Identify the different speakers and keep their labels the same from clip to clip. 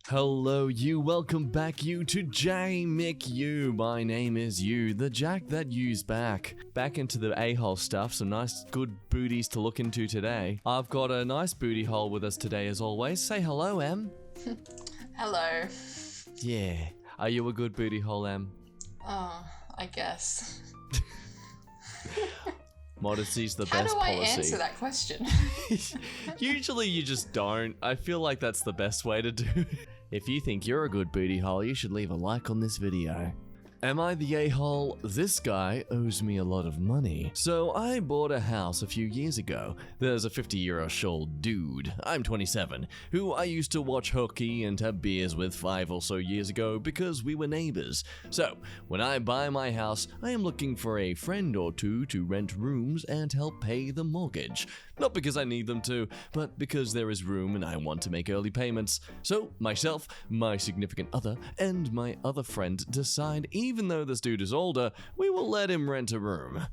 Speaker 1: Hello you, welcome back you to Mick you. My name is you, the Jack that you's back. Back into the a-hole stuff, some nice good booties to look into today. I've got a nice booty hole with us today as always. Say hello, Em.
Speaker 2: Hello.
Speaker 1: Yeah. Are you a good booty hole, Em?
Speaker 2: Oh, I guess.
Speaker 1: Modesty's the best policy.
Speaker 2: How do I answer that question?
Speaker 1: Usually you just don't. I feel like that's the best way to do it. If you think you're a good booty hole, you should leave a like on this video. Am I the a-hole? This guy owes me a lot of money. So I bought a house a few years ago. There's a 50-year-old dude, I'm 27, who I used to watch hockey and have beers with 5 or so years ago because we were neighbors. So when I buy my house, I am looking for a friend or two to rent rooms and help pay the mortgage. Not because I need them to, but because there is room and I want to make early payments. So myself, my significant other, and my other friend decide even though this dude is older, we will let him rent a room.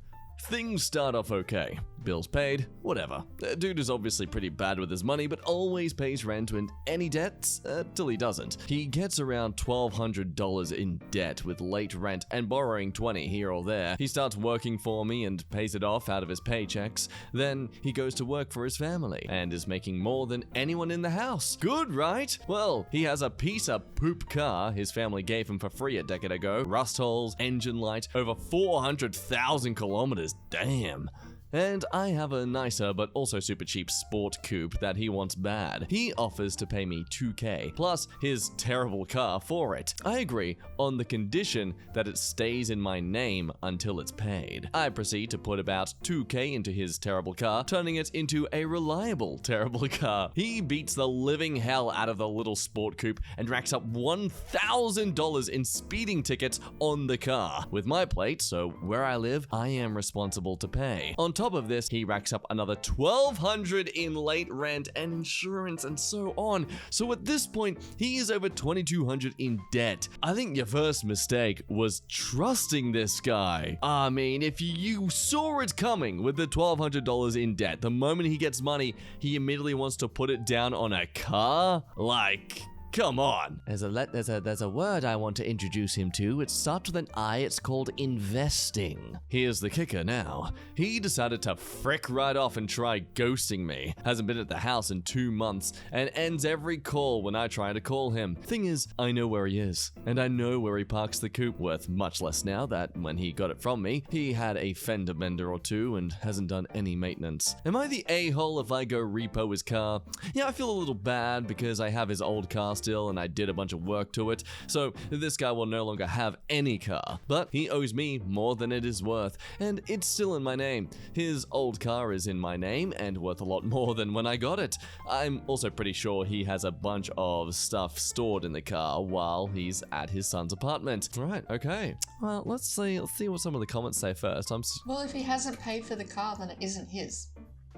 Speaker 1: Things start off okay. Bills paid, whatever. The dude is obviously pretty bad with his money, but always pays rent and any debts till he doesn't. He gets around $1,200 in debt with late rent and borrowing $20 here or there. He starts working for me and pays it off out of his paychecks. Then he goes to work for his family and is making more than anyone in the house. Good, right? Well, he has a piece of poop car his family gave him for free a decade ago. Rust holes, engine light, over 400,000 kilometers. Damn. And I have a nicer but also super cheap sport coupe that he wants bad. He offers to pay me $2,000 plus his terrible car for it. I agree on the condition that it stays in my name until it's paid. I proceed to put about $2,000 into his terrible car, turning it into a reliable terrible car. He beats the living hell out of the little sport coupe and racks up $1,000 in speeding tickets on the car. With my plate, so where I live, I am responsible to pay. On top of this, he racks up another $1,200 in late rent and insurance and so on. So at this point, he is over $2,200 in debt. I think your first mistake was trusting this guy. I mean, if you saw it coming with the $1,200 in debt, the moment he gets money, he immediately wants to put it down on a car? Like, come on. There's a word I want to introduce him to. It starts with an I. It's called investing. Here's the kicker now. He decided to frick right off and try ghosting me. Hasn't been at the house in 2 months and ends every call when I try to call him. Thing is, I know where he is and I know where he parks the coupe, worth much less now that when he got it from me, he had a fender bender or two and hasn't done any maintenance. Am I the a-hole if I go repo his car? Yeah, I feel a little bad because I have his old car still and I did a bunch of work to it, so this guy will no longer have any car. But he owes me more than it is worth, and it's still in my name. His old car is in my name and worth a lot more than when I got it. I'm also pretty sure he has a bunch of stuff stored in the car while he's at his son's apartment. Right, okay. Well, let's see what some of the comments say first.
Speaker 2: Well, if he hasn't paid for the car, then it isn't his.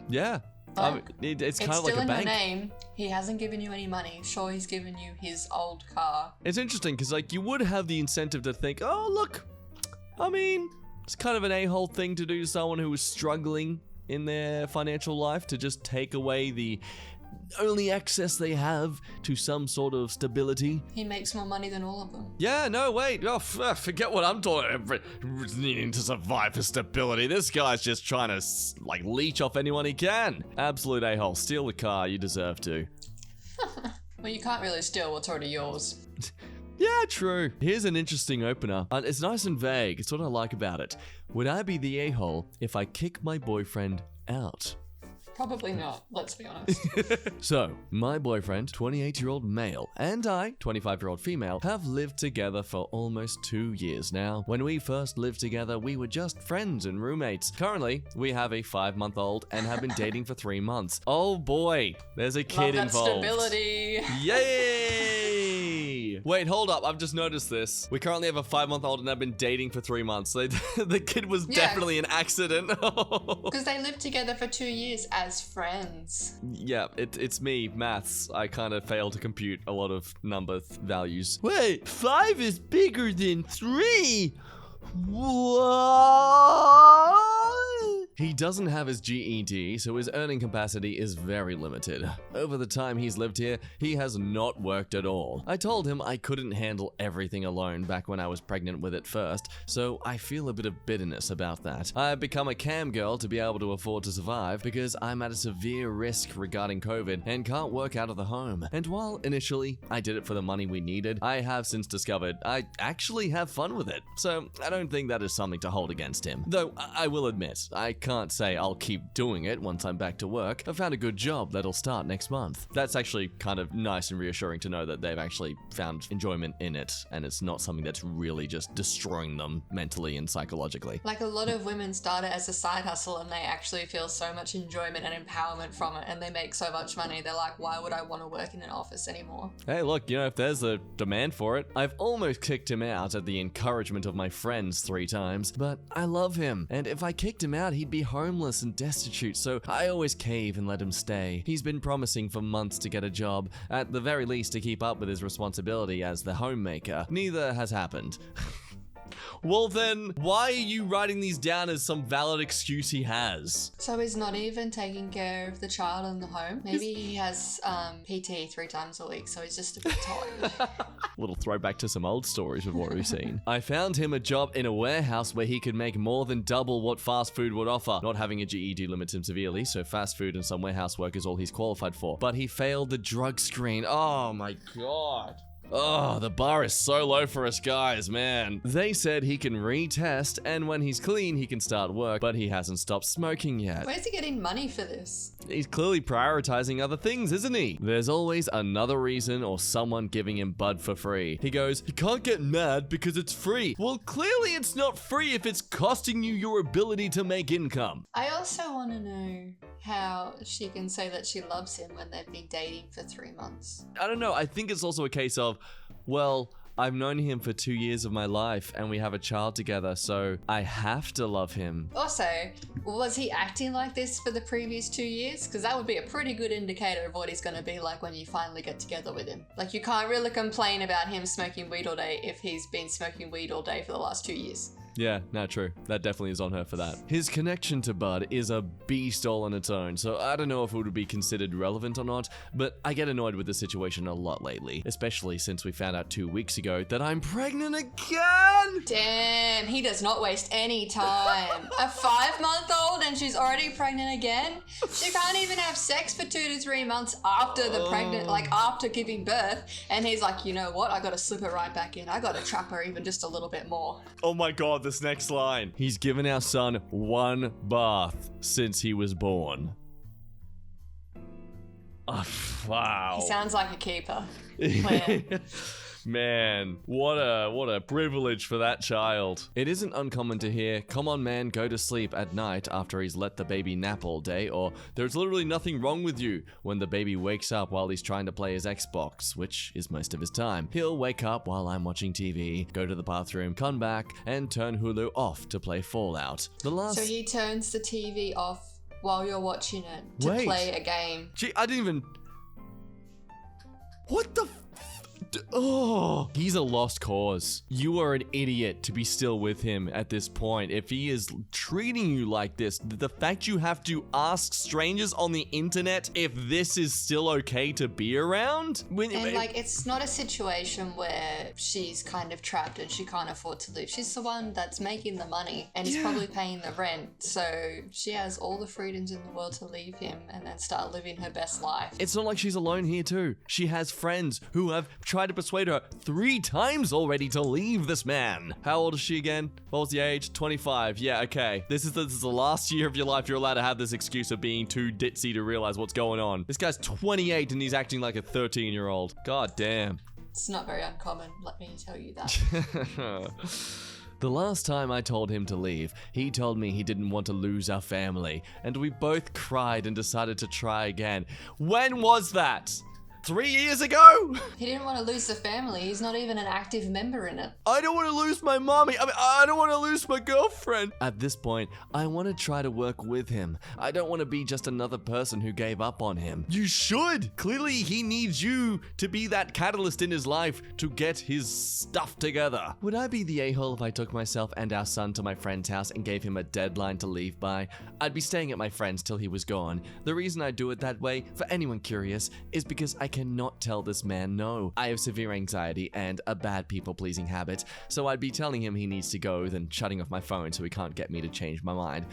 Speaker 1: Yeah. It's kind of like a bank. It's still in your name.
Speaker 2: He hasn't given you any money. Sure, he's given you his old car.
Speaker 1: It's interesting because, like, you would have the incentive to think, oh, look, I mean, it's kind of an a-hole thing to do to someone who is struggling in their financial life, to just take away the only access they have to some sort of stability.
Speaker 2: He makes more money than all of them.
Speaker 1: Yeah, no, wait. Oh, forget what I'm talking about. Needing to survive for stability. This guy's just trying to, like, leech off anyone he can. Absolute a-hole. Steal the car. You deserve to.
Speaker 2: Well, you can't really steal what's already yours.
Speaker 1: Yeah, true. Here's an interesting opener. It's nice and vague. It's what I like about it. Would I be the a-hole if I kick my boyfriend out?
Speaker 2: Probably not, let's be honest.
Speaker 1: So, my boyfriend, 28-year-old male, and I, 25-year-old female, have lived together for almost 2 years now. When we first lived together, we were just friends and roommates. Currently, we have a 5-month-old and have been dating for 3 months. Oh boy, there's a kid
Speaker 2: Love that
Speaker 1: involved.
Speaker 2: Stability.
Speaker 1: Yay! Wait, hold up, I've just noticed this. We currently have a 5-month-old and have been dating for 3 months. The kid was definitely an accident.
Speaker 2: Because they lived together for 2 years as friends.
Speaker 1: Yeah, it's me, maths. I kind of fail to compute a lot of number values. Wait, 5 is bigger than 3? What? He doesn't have his GED, so his earning capacity is very limited. Over the time he's lived here, he has not worked at all. I told him I couldn't handle everything alone back when I was pregnant with it first, so I feel a bit of bitterness about that. I've become a cam girl to be able to afford to survive because I'm at a severe risk regarding COVID and can't work out of the home. And while initially I did it for the money we needed, I have since discovered I actually have fun with it. So I don't think that is something to hold against him. Though I will admit, I can't say I'll keep doing it once I'm back to work. I found a good job that'll start next month. That's actually kind of nice and reassuring to know that they've actually found enjoyment in it and it's not something that's really just destroying them mentally and psychologically.
Speaker 2: Like a lot of women start it as a side hustle and they actually feel so much enjoyment and empowerment from it and they make so much money. They're like, why would I want to work in an office anymore?
Speaker 1: Hey, look, you know, if there's a demand for it. I've almost kicked him out at the encouragement of my friends 3 times, but I love him. And if I kicked him out, he'd be homeless and destitute, so I always cave and let him stay. He's been promising for months to get a job, at the very least to keep up with his responsibility as the homemaker. Neither has happened. Well then, why are you writing these down as some valid excuse he has?
Speaker 2: So he's not even taking care of the child in the home? Maybe he has PT 3 times a week, so he's just a bit tired.
Speaker 1: Little throwback to some old stories we've already seen. I found him a job in a warehouse where he could make more than double what fast food would offer. Not having a GED limits him severely, so fast food and some warehouse work is all he's qualified for. But he failed the drug screen. Oh my god. Oh, the bar is so low for us guys, man. They said he can retest, and when he's clean, he can start work, but he hasn't stopped smoking yet.
Speaker 2: Where's he getting money for this?
Speaker 1: He's clearly prioritizing other things, isn't he? There's always another reason or someone giving him bud for free. He goes, he can't get mad because it's free. Well, clearly it's not free if it's costing you your ability to make income.
Speaker 2: I also want to know how she can say that she loves him when they've been dating for 3 months.
Speaker 1: I don't know. I think it's also a case of, well, I've known him for 2 years of my life and we have a child together, so I have to love him.
Speaker 2: Also, was he acting like this for the previous 2 years? Because that would be a pretty good indicator of what he's going to be like when you finally get together with him. Like, you can't really complain about him smoking weed all day if he's been smoking weed all day for the last 2 years.
Speaker 1: Yeah, no, true. That definitely is on her for that. His connection to Bud is a beast all on its own, so I don't know if it would be considered relevant or not, but I get annoyed with the situation a lot lately, especially since we found out 2 weeks ago that I'm pregnant again!
Speaker 2: Damn, he does not waste any time. A 5-month-old and she's already pregnant again? She can't even have sex for 2 to 3 months after the pregnant, like after giving birth, and he's like, you know what, I gotta slip her right back in. I gotta trap her even just a little bit more.
Speaker 1: Oh my god, this next line. He's given our son 1 bath since he was born. Oh, wow.
Speaker 2: He sounds like a keeper.
Speaker 1: Man, what a privilege for that child. It isn't uncommon to hear, come on man, go to sleep at night after he's let the baby nap all day, or there's literally nothing wrong with you when the baby wakes up while he's trying to play his Xbox, which is most of his time. He'll wake up while I'm watching TV, go to the bathroom, come back, and turn Hulu off to play Fallout.
Speaker 2: So he turns the TV off while you're watching it to play a game.
Speaker 1: Gee, I didn't even... What the Oh, he's a lost cause. You are an idiot to be still with him at this point. If he is treating you like this, the fact you have to ask strangers on the internet if this is still okay to be around?
Speaker 2: It's not a situation where she's kind of trapped and she can't afford to leave. She's the one that's making the money and he's probably paying the rent. So she has all the freedoms in the world to leave him and then start living her best life.
Speaker 1: It's not like she's alone here too. She has friends who have tried to persuade her 3 times already to leave this man. How old is she again? What was the age? 25. Yeah, okay. This is the last year of your life you're allowed to have this excuse of being too ditzy to realize what's going on. This guy's 28 and he's acting like a 13-year-old. God damn.
Speaker 2: It's not very uncommon, let me tell you that.
Speaker 1: The last time I told him to leave, he told me he didn't want to lose our family, and we both cried and decided to try again. When was that? 3 years ago?
Speaker 2: He didn't want to lose the family. He's not even an active member in it.
Speaker 1: I don't want to lose my mommy. I don't want to lose my girlfriend. At this point, I want to try to work with him. I don't want to be just another person who gave up on him. You should. Clearly, he needs you to be that catalyst in his life to get his stuff together. Would I be the a-hole if I took myself and our son to my friend's house and gave him a deadline to leave by? I'd be staying at my friend's till he was gone. The reason I do it that way, for anyone curious, is because I cannot tell this man no. I have severe anxiety and a bad people-pleasing habit, so I'd be telling him he needs to go, then shutting off my phone so he can't get me to change my mind.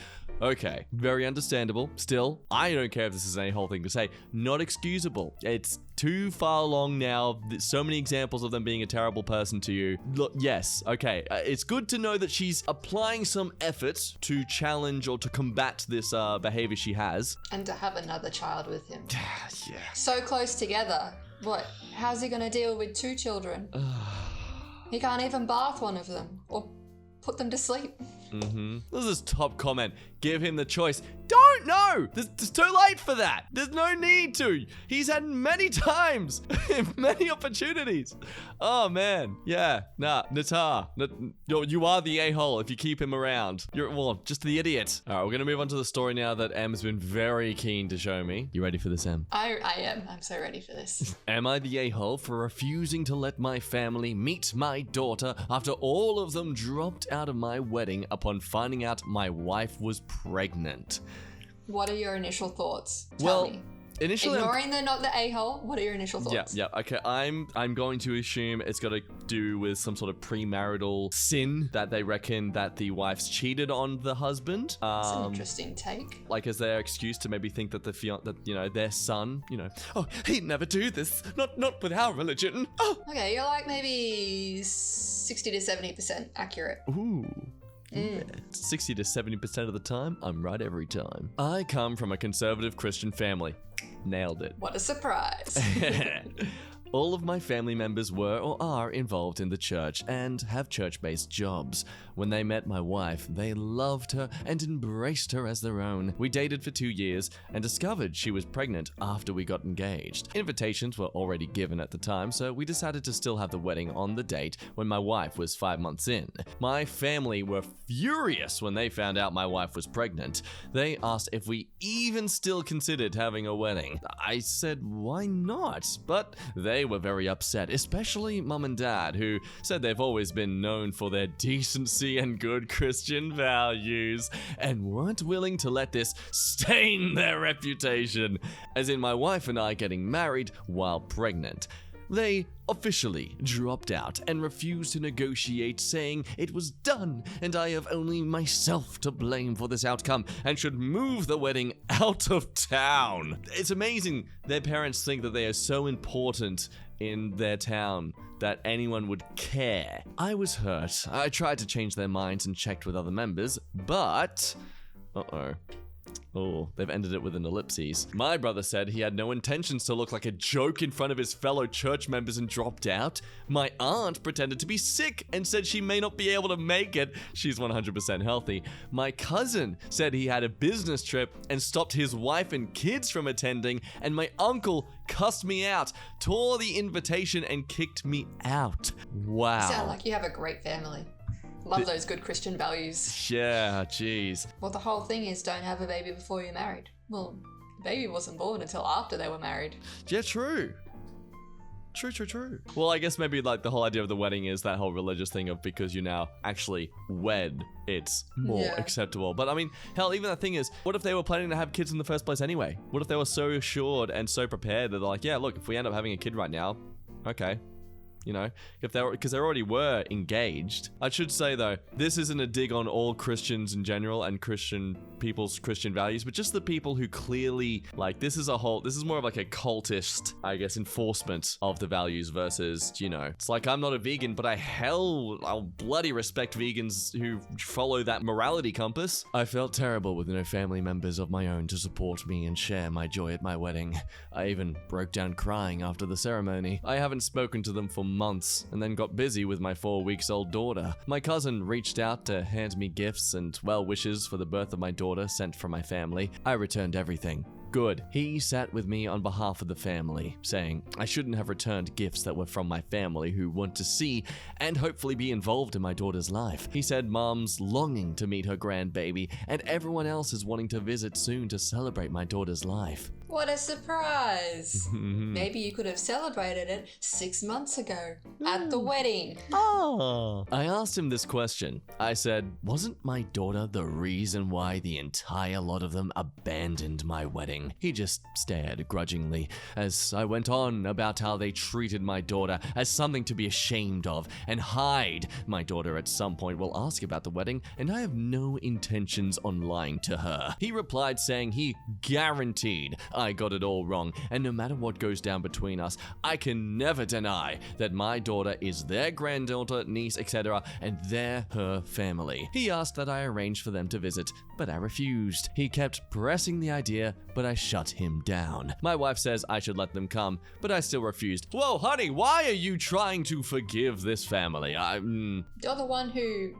Speaker 1: Okay, very understandable. Still, I don't care if this is a whole thing to say. Not excusable. It's too far along now. There's so many examples of them being a terrible person to you. Look, yes, okay. It's good to know that she's applying some effort to challenge or to combat this behavior she has.
Speaker 2: And to have another child with him.
Speaker 1: Yeah.
Speaker 2: So close together. What? How's he going to deal with 2 children? He can't even bath one of them or put them to sleep. This is top comment. Give him the choice. Don't know. It's too late for that. There's no need to. He's had many times, many opportunities. Oh man, yeah. Nah, Natar, you are the a-hole if you keep him around. You're just the idiot. All right, we're gonna move on to the story now that Em has been very keen to show me. You ready for this, Em? I am. I'm so ready for this.
Speaker 1: Am I the a-hole for refusing to let my family meet my daughter after all of them dropped out of my wedding upon finding out my wife was pregnant?
Speaker 2: What are your initial thoughts? Tell me.
Speaker 1: Initially,
Speaker 2: ignoring not the a-hole, what are your initial thoughts?
Speaker 1: Yeah. Okay, I'm going to assume it's got to do with some sort of premarital sin that they reckon that the wife's cheated on the husband.
Speaker 2: That's an interesting take.
Speaker 1: Like as their excuse to maybe think that their son, oh, he'd never do this. Not with our religion. Oh.
Speaker 2: Okay, you're like maybe 60 to 70% accurate.
Speaker 1: Ooh. Yeah. 60 to 70% of the time, I'm right every time. I come from a conservative Christian family. Nailed it.
Speaker 2: What a surprise.
Speaker 1: All of my family members were or are involved in the church and have church-based jobs. When they met my wife, they loved her and embraced her as their own. We dated for 2 years and discovered she was pregnant after we got engaged. Invitations were already given at the time, so we decided to still have the wedding on the date when my wife was 5 months in. My family were furious when they found out my wife was pregnant. They asked if we even still considered having a wedding. I said, why not? But they were very upset, especially Mum and Dad, who said they've always been known for their decency and good Christian values, and weren't willing to let this stain their reputation, as in my wife and I getting married while pregnant. They officially dropped out and refused to negotiate, saying it was done and I have only myself to blame for this outcome and should move the wedding out of town. It's amazing their parents think that they are so important in their town that anyone would care. I was hurt. I tried to change their minds and checked with other members, but... Oh, they've ended it with an ellipses. My brother said he had no intentions to look like a joke in front of his fellow church members and dropped out. My aunt pretended to be sick and said she may not be able to make it. She's 100% healthy. My cousin said he had a business trip and stopped his wife and kids from attending, and my uncle cussed me out, tore the invitation, and kicked me out. Wow.
Speaker 2: You sound like you have a great family. Love those good Christian values.
Speaker 1: Yeah, jeez.
Speaker 2: Well, the whole thing is don't have a baby before you're married. Well, the baby wasn't born until after they were married.
Speaker 1: Yeah, true. True. Well, I guess maybe like the whole idea of the wedding is that whole religious thing of because you now actually wed, it's more acceptable. But I mean, hell, even the thing is, what if they were planning to have kids in the first place anyway? What if they were so assured and so prepared that they're like, yeah, look, if we end up having a kid right now, okay. Because they already were engaged. I should say though, this isn't a dig on all Christians in general and people's Christian values, but just the people who clearly, like, this is more of like a cultist, I guess, enforcement of the values versus, it's like I'm not a vegan, but I'll bloody respect vegans who follow that morality compass. I felt terrible with no family members of my own to support me and share my joy at my wedding. I even broke down crying after the ceremony. I haven't spoken to them for months and then got busy with my 4-week-old daughter. My cousin reached out to hand me gifts and well wishes for the birth of my daughter sent from my family. I returned everything. Good. He sat with me on behalf of the family, saying I shouldn't have returned gifts that were from my family who want to see and hopefully be involved in my daughter's life. He said Mom's longing to meet her grandbaby and everyone else is wanting to visit soon to celebrate my daughter's life.
Speaker 2: What a surprise. Maybe you could have celebrated it 6 months ago at the wedding.
Speaker 1: Oh. I asked him this question. I said, wasn't my daughter the reason why the entire lot of them abandoned my wedding? He just stared grudgingly as I went on about how they treated my daughter as something to be ashamed of and hide. My daughter at some point will ask about the wedding and I have no intentions on lying to her. He replied saying he guaranteed I got it all wrong, and no matter what goes down between us, I can never deny that my daughter is their granddaughter, niece, etc., and they're her family. He asked that I arrange for them to visit, but I refused. He kept pressing the idea, but I shut him down. My wife says I should let them come, but I still refused. Whoa, honey, why are you trying to forgive this family?
Speaker 2: You're the one who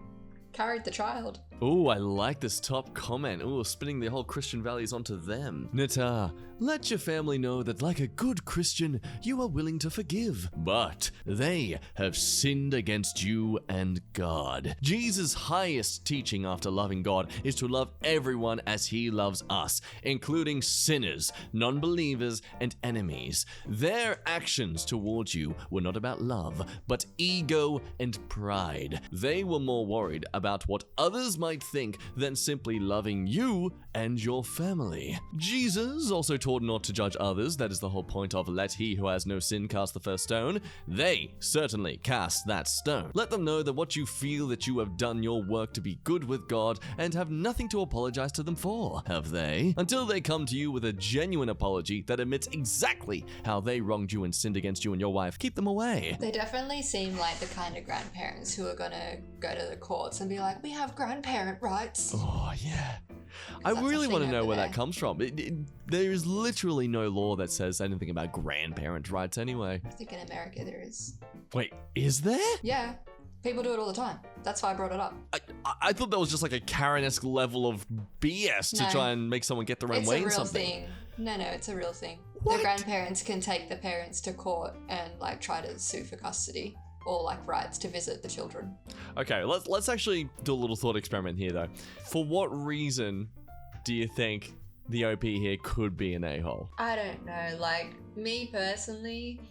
Speaker 2: carried the child.
Speaker 1: Ooh, I like this top comment. Ooh, spinning the whole Christian values onto them. Nita, let your family know that like a good Christian, you are willing to forgive. But they have sinned against you and God. Jesus' highest teaching after loving God is to love everyone as he loves us, including sinners, non-believers, and enemies. Their actions towards you were not about love, but ego and pride. They were more worried about what others might think than simply loving you and your family. Jesus also taught not to judge others. That is the whole point of let he who has no sin cast the first stone. They certainly cast that stone. Let them know that what you feel that you have done your work to be good with God and have nothing to apologize to them for, have they? Until they come to you with a genuine apology that admits exactly how they wronged you and sinned against you and your wife, keep them away.
Speaker 2: They definitely seem like the kind of grandparents who are gonna go to the courts and be like, we have grandparent rights.
Speaker 1: Oh, yeah. I really want to know where that comes from. There is literally no law that says anything about grandparent rights anyway.
Speaker 2: I think in America there is.
Speaker 1: Wait, is there?
Speaker 2: Yeah. People do it all the time. That's why I brought it up.
Speaker 1: I thought that was just like a Karen-esque level of BS to try and make someone get their own way in something.
Speaker 2: It's a real thing. No, it's a real thing.
Speaker 1: What?
Speaker 2: The grandparents can take the parents to court and like try to sue for custody or like rights to visit the children.
Speaker 1: Okay, let's actually do a little thought experiment here though. For what reason do you think the OP here could be an a-hole?
Speaker 2: I don't know. Like me personally,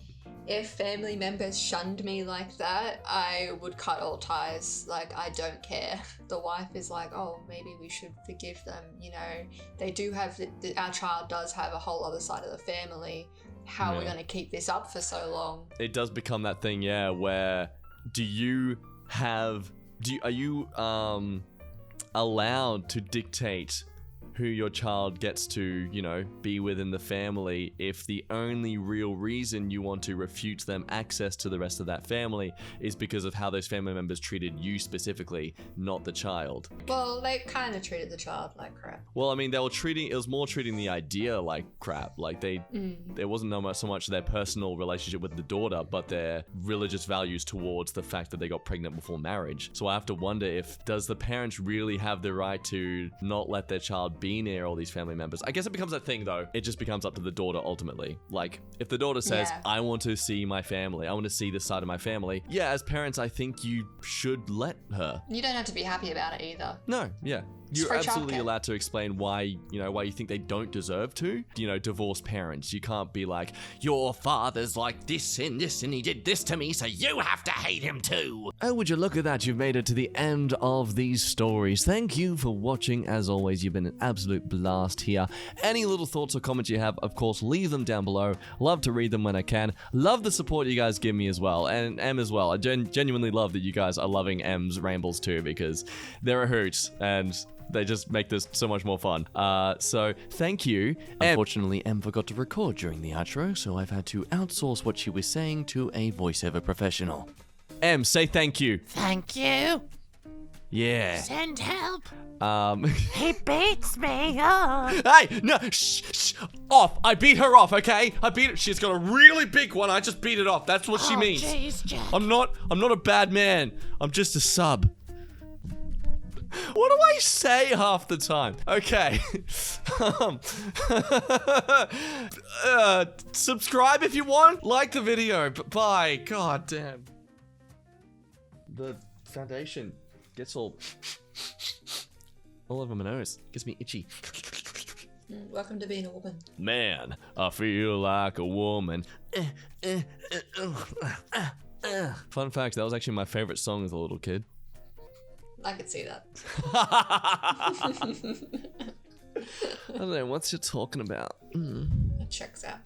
Speaker 2: if family members shunned me like that, I would cut all ties. Like, I don't care. The wife is like, oh, maybe we should forgive them. You know, they do have, our child does have a whole other side of the family. How are we going to keep this up for so long?
Speaker 1: It does become that thing, yeah, where are you allowed to dictate who your child gets to, you know, be within the family if the only real reason you want to refute them access to the rest of that family is because of how those family members treated you specifically, not the child?
Speaker 2: Well, they kind of treated the child like crap.
Speaker 1: Well, I mean, it was more treating the idea like crap. Like there wasn't so much their personal relationship with the daughter, but their religious values towards the fact that they got pregnant before marriage. So I have to wonder does the parents really have the right to not let their child be near all these family members? I guess it becomes that thing though. It just becomes up to the daughter ultimately. Like if the daughter says, I want to see my family, I want to see this side of my family. Yeah, as parents, I think you should let her.
Speaker 2: You don't have to be happy about it either.
Speaker 1: No, yeah. You're absolutely allowed to explain why you think they don't deserve to. Divorce parents. You can't be like, your father's like this and he did this to me, so you have to hate him too. Oh, would you look at that? You've made it to the end of these stories. Thank you for watching. As always, you've been an absolute blast here. Any little thoughts or comments you have, of course, leave them down below. Love to read them when I can. Love the support you guys give me as well. And Em as well. I genuinely love that you guys are loving Em's rambles too, because they're a hoot and they just make this so much more fun. So thank you. Unfortunately, Em forgot to record during the outro, so I've had to outsource what she was saying to a voiceover professional. Em, say thank you.
Speaker 3: Thank you.
Speaker 1: Yeah.
Speaker 3: Send help.
Speaker 1: He
Speaker 3: beats me up.
Speaker 1: Hey, no, shh, off. I beat her off, okay? She's got a really big one. I just beat it off. That's what she means.
Speaker 3: Jeez, Jack.
Speaker 1: I'm not a bad man. I'm just a sub. What do I say half the time? Okay. Subscribe if you want. Like the video. Bye. God damn. The foundation gets all over my nose. Gets me itchy.
Speaker 2: Welcome to being a woman.
Speaker 1: Man, I feel like a woman. Fun fact, that was actually my favorite song as a little kid.
Speaker 2: I could see that.
Speaker 1: I don't know, what's you talking about?
Speaker 2: It checks out.